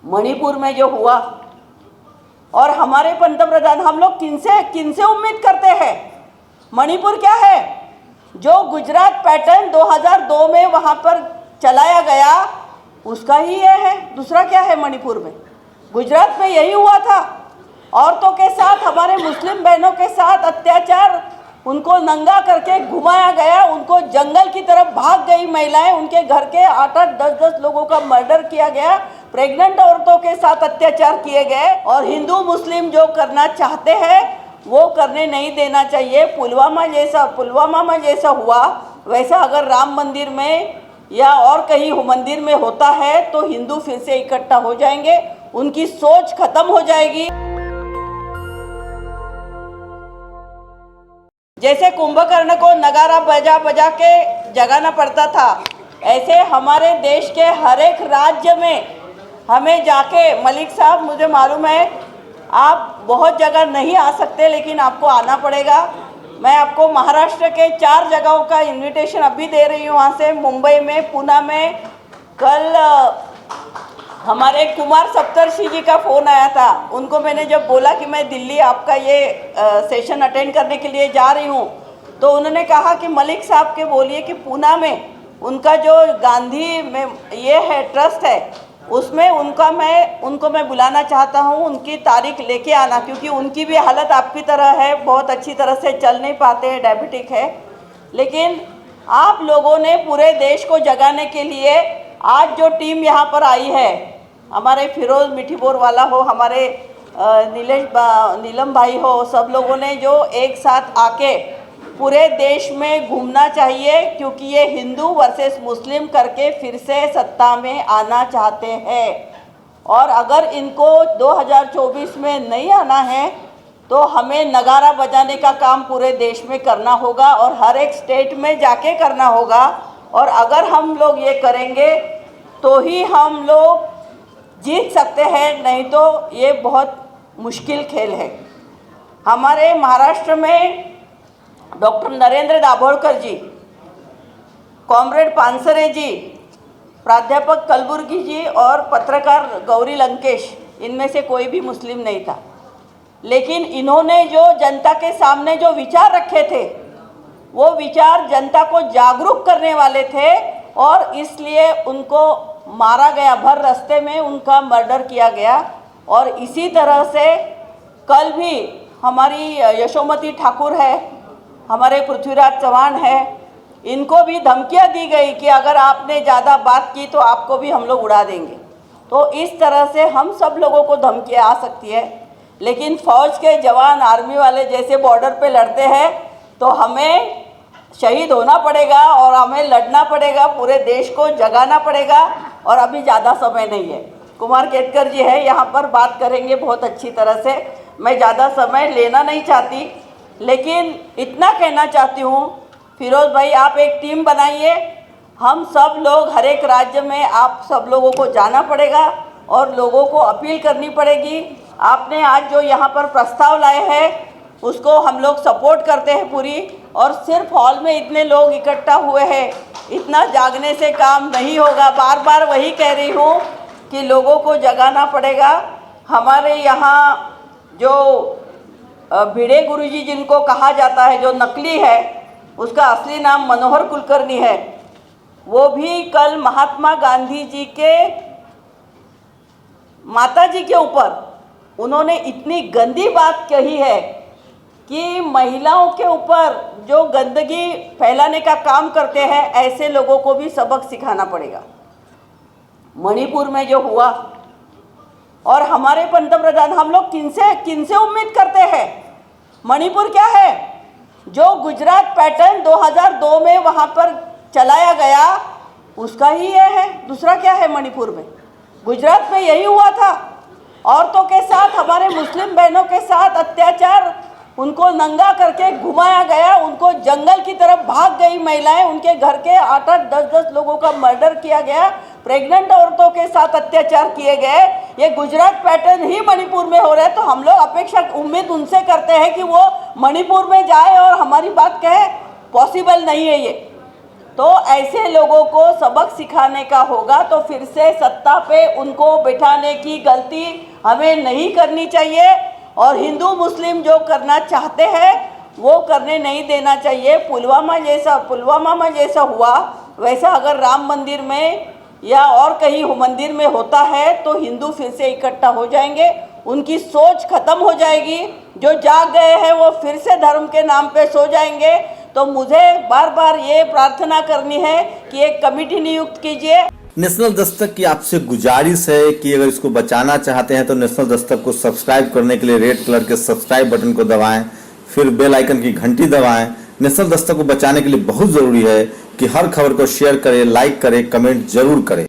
मणिपुर में जो हुआ, और हमारे पंतप्रधान, हम लोग किनसे उम्मीद करते हैं? मणिपुर क्या है? जो गुजरात पैटर्न 2002 में वहाँ पर चलाया गया उसका ही ये है, दूसरा क्या है? मणिपुर में, गुजरात में यही हुआ था। औरतों के साथ, हमारे मुस्लिम बहनों के साथ अत्याचार, उनको नंगा करके घुमाया गया, उनको जंगल की तरफ भाग गई महिलाएं, उनके घर के 8-8, 10-10 लोगों का मर्डर किया गया, प्रेग्नेंट औरतों के साथ अत्याचार किए गए, और हिंदू मुस्लिम जो करना चाहते हैं वो करने नहीं देना चाहिए। पुलवामा में जैसा हुआ वैसा अगर राम मंदिर में या और कहीं मंदिर में होता है तो हिंदू फिर से इकट्ठा हो जाएंगे, उनकी सोच खत्म हो जाएगी। जैसे कुंभकर्ण को नगारा बजा बजा के जगाना पड़ता था, ऐसे हमारे देश के हर एक राज्य में हमें जाके, मलिक साहब मुझे मालूम है आप बहुत जगह नहीं आ सकते लेकिन आपको आना पड़ेगा। मैं आपको महाराष्ट्र के 4 जगहों का इनविटेशन अभी दे रही हूँ, वहाँ से मुंबई में, पुणे में। कल हमारे कुमार सप्तर्षि जी का फ़ोन आया था, उनको मैंने जब बोला कि मैं दिल्ली आपका ये सेशन अटेंड करने के लिए जा रही हूँ, तो उन्होंने कहा कि मलिक साहब के बोलिए कि पुणे में उनका जो गांधी में ये है ट्रस्ट है, उसमें उनको मैं बुलाना चाहता हूँ, उनकी तारीख लेके आना, क्योंकि उनकी भी हालत आपकी तरह है, बहुत अच्छी तरह से चल नहीं पाते हैं, डायबिटिक है। लेकिन आप लोगों ने पूरे देश को जगाने के लिए आज जो टीम यहाँ पर आई है, हमारे फिरोज मिठीबोर वाला हो, हमारे नीलम भाई हो, सब लोगों ने जो एक साथ आके पूरे देश में घूमना चाहिए, क्योंकि ये हिंदू वर्सेस मुस्लिम करके फिर से सत्ता में आना चाहते हैं। और अगर इनको 2024 में नहीं आना है तो हमें नगारा बजाने का काम पूरे देश में करना होगा और हर एक स्टेट में जाके करना होगा। और अगर हम लोग ये करेंगे तो ही हम लोग जीत सकते हैं, नहीं तो ये बहुत मुश्किल खेल है। हमारे महाराष्ट्र में डॉक्टर नरेंद्र दाभोलकर जी, कॉमरेड पानसरे जी, प्राध्यापक कलबुर्गी जी और पत्रकार गौरी लंकेश, इनमें से कोई भी मुस्लिम नहीं था। लेकिन इन्होंने जो जनता के सामने जो विचार रखे थे, वो विचार जनता को जागरूक करने वाले थे, और इसलिए उनको मारा गया, भर रास्ते में उनका मर्डर किया गया। और इसी तरह से कल भी हमारी यशोमती ठाकुर है, हमारे पृथ्वीराज चौहान है, इनको भी धमकियां दी गई कि अगर आपने ज़्यादा बात की तो आपको भी हम लोग उड़ा देंगे। तो इस तरह से हम सब लोगों को धमकियां आ सकती है, लेकिन फ़ौज के जवान, आर्मी वाले जैसे बॉर्डर पे लड़ते हैं तो हमें शहीद होना पड़ेगा और हमें लड़ना पड़ेगा, पूरे देश को जगाना पड़ेगा। और अभी ज़्यादा समय नहीं है। कुमार केतकर जी है यहाँ पर, बात करेंगे बहुत अच्छी तरह से, मैं ज़्यादा समय लेना नहीं चाहती, लेकिन इतना कहना चाहती हूँ, फिरोज भाई आप एक टीम बनाइए, हम सब लोग हर एक राज्य में, आप सब लोगों को जाना पड़ेगा और लोगों को अपील करनी पड़ेगी। आपने आज जो यहाँ पर प्रस्ताव लाए हैं उसको हम लोग सपोर्ट करते हैं पूरी, और सिर्फ हॉल में इतने लोग इकट्ठा हुए हैं, इतना जागने से काम नहीं होगा। बार बार वही कह रही हूँ कि लोगों को जगाना पड़ेगा। हमारे यहाँ जो भिड़े गुरुजी जिनको कहा जाता है, जो नकली है, उसका असली नाम मनोहर कुलकर्णी है, वो भी कल महात्मा गांधी जी के माता जी के ऊपर उन्होंने इतनी गंदी बात कही है कि महिलाओं के ऊपर जो गंदगी फैलाने का काम करते हैं, ऐसे लोगों को भी सबक सिखाना पड़ेगा। मणिपुर में जो हुआ, और हमारे पंतप्रधान, हम लोग किनसे उम्मीद करते हैं? मणिपुर क्या है? जो गुजरात पैटर्न 2002 में वहाँ पर चलाया गया उसका ही ये है, दूसरा क्या है? मणिपुर में, गुजरात में यही हुआ था। औरतों के साथ, हमारे मुस्लिम बहनों के साथ अत्याचार, उनको नंगा करके घुमाया गया, उनको जंगल की तरफ भाग गई महिलाएं, उनके घर के 8-8, 10-10 लोगों का मर्डर किया गया, प्रेग्नेंट औरतों के साथ अत्याचार किए गए। ये गुजरात पैटर्न ही मणिपुर में हो रहा है, तो हम लोग उम्मीद उनसे करते हैं कि वो मणिपुर में जाए और हमारी बात कहे। पॉसिबल नहीं है ये। तो ऐसे लोगों को सबक सिखाने का होगा। तो फिर से सत्ता पे उनको बिठाने की गलती हमें नहीं करनी चाहिए और हिंदू मुस्लिम जो करना चाहते हैं वो करने नहीं देना चाहिए। पुलवामा में जैसा हुआ वैसा अगर राम मंदिर में या और कहीं मंदिर में होता है तो हिंदू फिर से इकट्ठा हो जाएंगे, उनकी सोच खत्म हो जाएगी। जो जाग गए हैं वो फिर से धर्म के नाम पे सो जाएंगे। तो मुझे बार बार ये प्रार्थना करनी है कि एक कमेटी नियुक्त कीजिए। नेशनल दस्तक की आपसे गुजारिश है कि अगर इसको बचाना चाहते हैं तो नेशनल दस्तक को सब्सक्राइब करने के लिए रेड कलर के सब्सक्राइब बटन को दबाएं, फिर बेल आइकन की घंटी दबाएं। नेशनल दस्तक को बचाने के लिए बहुत जरूरी है कि हर खबर को शेयर करें, लाइक करें, कमेंट जरूर करें।